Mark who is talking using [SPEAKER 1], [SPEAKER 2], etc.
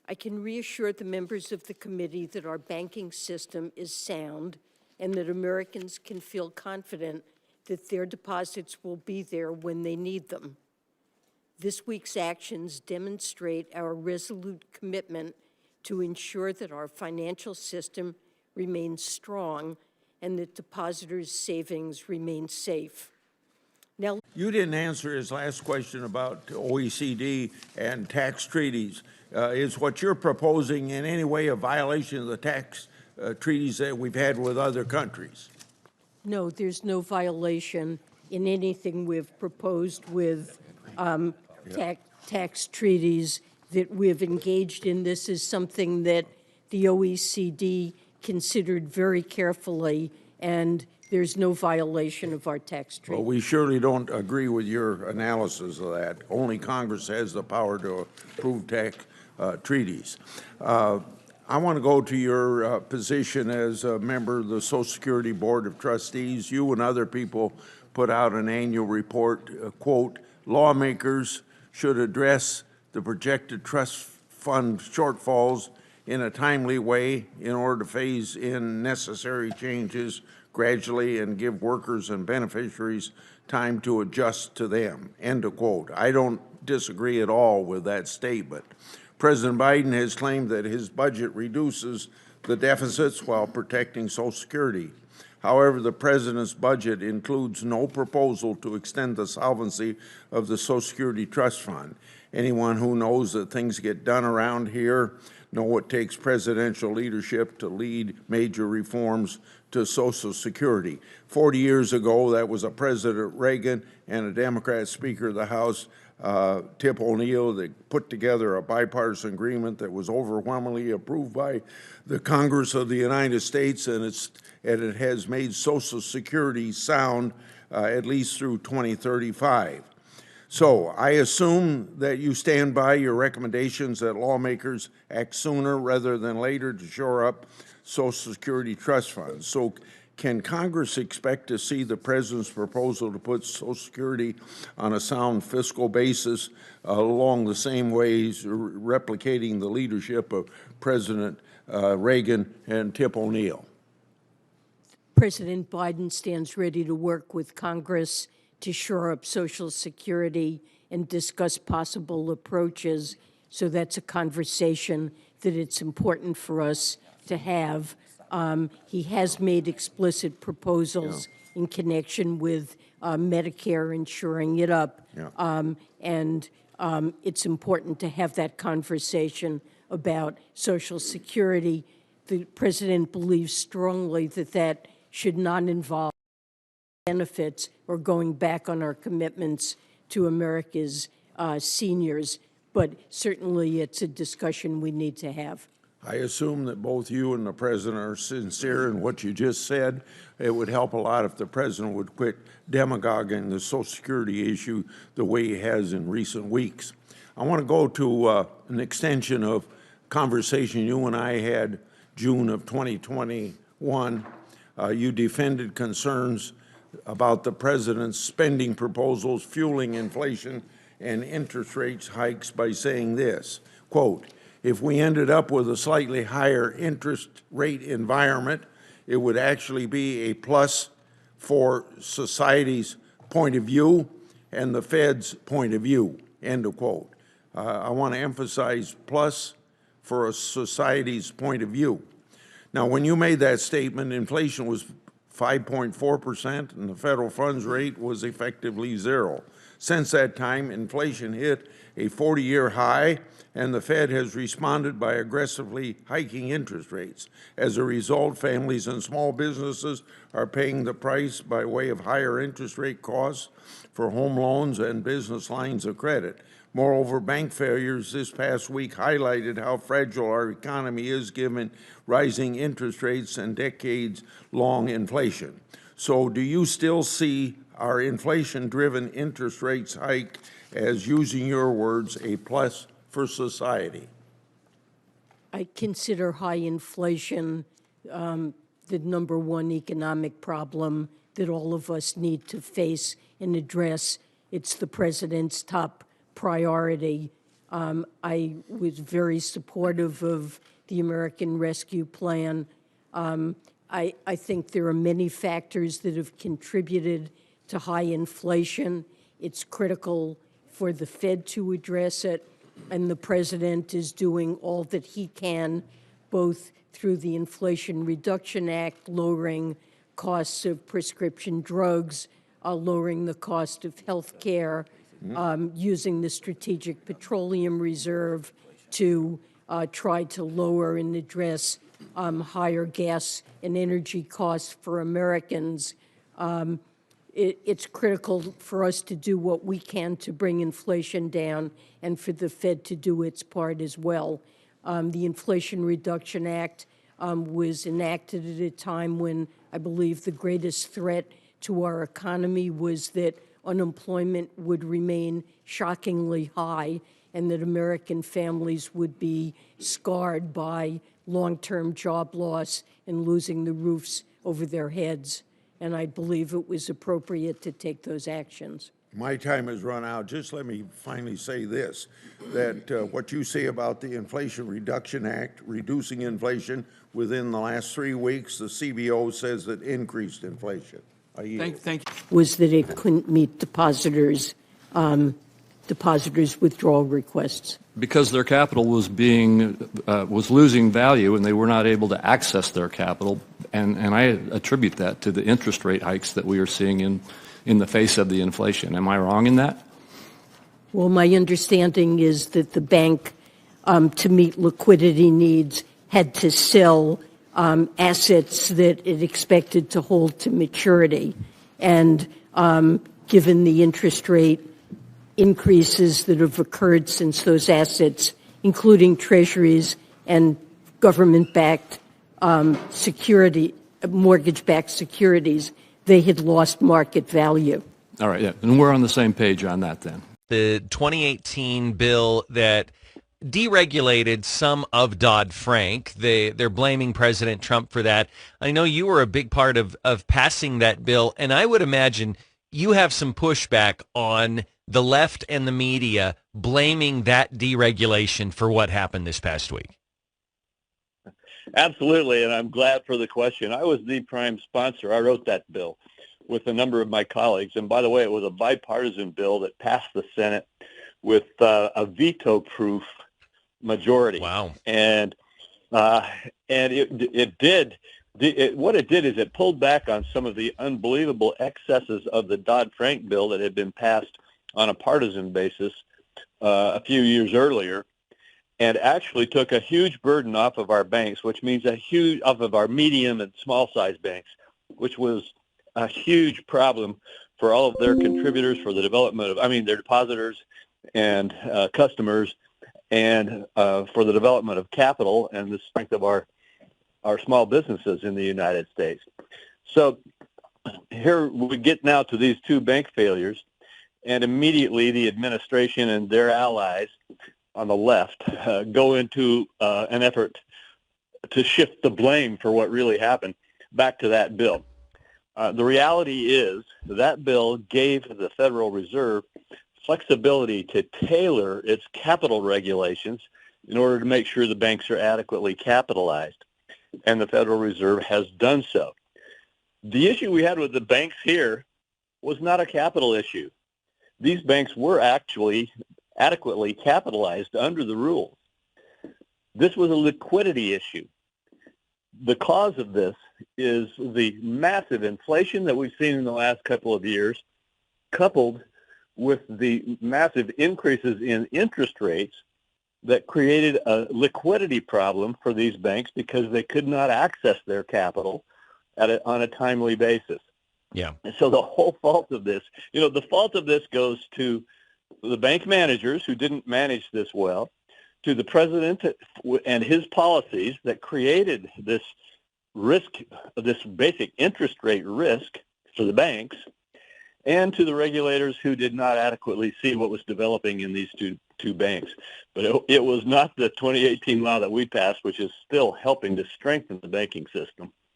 [SPEAKER 1] I can reassure the members of the committee that our banking system is sound and that Americans can feel confident that their deposits will be there when they need them. This week's actions demonstrate our resolute commitment to ensure that our financial system remains strong and that depositors' savings remain safe. Now,
[SPEAKER 2] you didn't answer his last question about OECD and tax treaties. Is what you're proposing in any way a violation of the tax treaties that we've had with other countries?
[SPEAKER 1] no, there's no violation in anything we've proposed with tax treaties that we've engaged in. This is something that the OECD considered very carefully, and there's no violation of our tax treaty.
[SPEAKER 2] Well, we surely don't agree with your analysis of that. Only Congress has the power to approve tax treaties. I want to go to your position as a member of the Social Security Board of Trustees. You and other people put out an annual report, quote, lawmakers should address the projected trust fund shortfalls in a timely way in order to phase in necessary changes gradually and give workers and beneficiaries time to adjust to them, end of quote. I don't disagree at all with that statement. President Biden has claimed that his budget reduces the deficits while protecting Social Security. However, the president's budget includes no proposal to extend the solvency of the Social Security Trust Fund. Anyone who knows that things get done around here know it takes presidential leadership to lead major reforms to Social Security. 40 years ago, that was a President Reagan and a Democrat Speaker of the House, Tip O'Neill, that put together a bipartisan agreement that was overwhelmingly approved by the Congress of the United States, and it has made Social Security sound at least through 2035. So I assume that you stand by your recommendations that lawmakers act sooner rather than later to shore up Social Security trust funds. So can Congress expect to see the president's proposal to put Social Security on a sound fiscal basis along the same ways, replicating the leadership of President Reagan and Tip O'Neill?
[SPEAKER 1] President Biden stands ready to work with Congress to shore up Social Security and discuss possible approaches. So that's a conversation that it's important for us to have. He has made explicit proposals in connection with Medicare and shoring it up. It's important to have that conversation about Social Security. The president believes strongly that that should not involve benefits or going back on our commitments to America's seniors, but certainly it's a discussion we need to have.
[SPEAKER 2] I assume that both you and the president are sincere in what you just said. It would help a lot if the president would quit demagoguing the Social Security issue the way he has in recent weeks. I want to go to an extension of conversation you and I had June of 2021. You defended concerns about the president's spending proposals fueling inflation and interest rates hikes by saying this, quote, if we ended up with a slightly higher interest rate environment, it would actually be a plus for society's point of view and the Fed's point of view, end of quote. I want to emphasize plus for a society's point of view. Now, when you made that statement, inflation was 5.4%, and the federal funds rate was effectively zero. Since that time, inflation hit a 40-year high, and the Fed has responded by aggressively hiking interest rates. As a result, families and small businesses are paying the price by way of higher interest rate costs for home loans and business lines of credit. Moreover, bank failures this past week highlighted how fragile our economy is given rising interest rates and decades-long inflation. So do you still see our inflation-driven interest rates hike as, using your words, a plus for society?
[SPEAKER 1] I consider high inflation the number one economic problem that all of us need to face and address. It's the president's top priority. I was very supportive of the American Rescue Plan. I think there are many factors that have contributed to high inflation. It's critical for the Fed to address it, and the president is doing all that he can, both through the Inflation Reduction Act, lowering costs of prescription drugs, lowering the cost of health care, using the Strategic Petroleum Reserve to try to lower and address higher gas and energy costs for Americans. It's critical for us to do what we can to bring inflation down and for the Fed to do its part as well. The Inflation Reduction Act was enacted at a time when I believe the greatest threat to our economy was that unemployment would remain shockingly high and that American families would be scarred by long-term job loss and losing the roofs over their heads. And I believe it was appropriate to take those actions.
[SPEAKER 2] My time has run out. Just let me finally say this, that what you say about the Inflation Reduction Act, reducing inflation within the last 3 weeks, the CBO says that increased inflation.
[SPEAKER 3] Thank you.
[SPEAKER 1] Was that it couldn't meet depositors' withdrawal requests.
[SPEAKER 3] Because their capital was losing value and they were not able to access their capital, and I attribute that to the interest rate hikes that we are seeing in the face of the inflation. Am I wrong in that?
[SPEAKER 1] Well, my understanding is that the bank, to meet liquidity needs, had to sell assets that it expected to hold to maturity. And given the interest rate increases that have occurred since those assets, including treasuries and government-backed mortgage-backed securities, they had lost market value.
[SPEAKER 3] All right, yeah, and we're on the same page on that then.
[SPEAKER 4] The 2018 bill that deregulated some of Dodd-Frank. They're blaming President Trump for that. I know you were a big part of passing that bill, and I would imagine you have some pushback on the left and the media blaming that deregulation for what happened this past week.
[SPEAKER 5] Absolutely, and I'm glad for the question. I was the prime sponsor. I wrote that bill with a number of my colleagues, and by the way, it was a bipartisan bill that passed the Senate with a veto-proof majority.
[SPEAKER 4] Wow!
[SPEAKER 5] And what it did is it pulled back on some of the unbelievable excesses of the Dodd-Frank bill that had been passed on a partisan basis a few years earlier, and actually took a huge burden off of our banks, which means off of our medium and small-sized banks, which was a huge problem for all of their contributors for the development of, their depositors and customers, and for the development of capital and the strength of our small businesses in the United States. So here we get now to these two bank failures, and immediately the administration and their allies on the left go into an effort to shift the blame for what really happened back to that bill. The reality is that bill gave the Federal Reserve flexibility to tailor its capital regulations in order to make sure the banks are adequately capitalized, and the Federal Reserve has done so. The issue we had with the banks here was not a capital issue. These banks were actually adequately capitalized under the rules. This was a liquidity issue. The cause of this is the massive inflation that we've seen in the last couple of years, coupled with the massive increases in interest rates that created a liquidity problem for these banks because they could not access their capital on a timely basis.
[SPEAKER 4] Yeah.
[SPEAKER 5] And so the whole fault of this, the fault of this goes to the bank managers who didn't manage this well, to the president and his policies that created this risk, this basic interest rate risk for the banks, and to the regulators who did not adequately see what was developing in these two banks. But it was not the 2018 law that we passed, which is still helping to strengthen the banking system.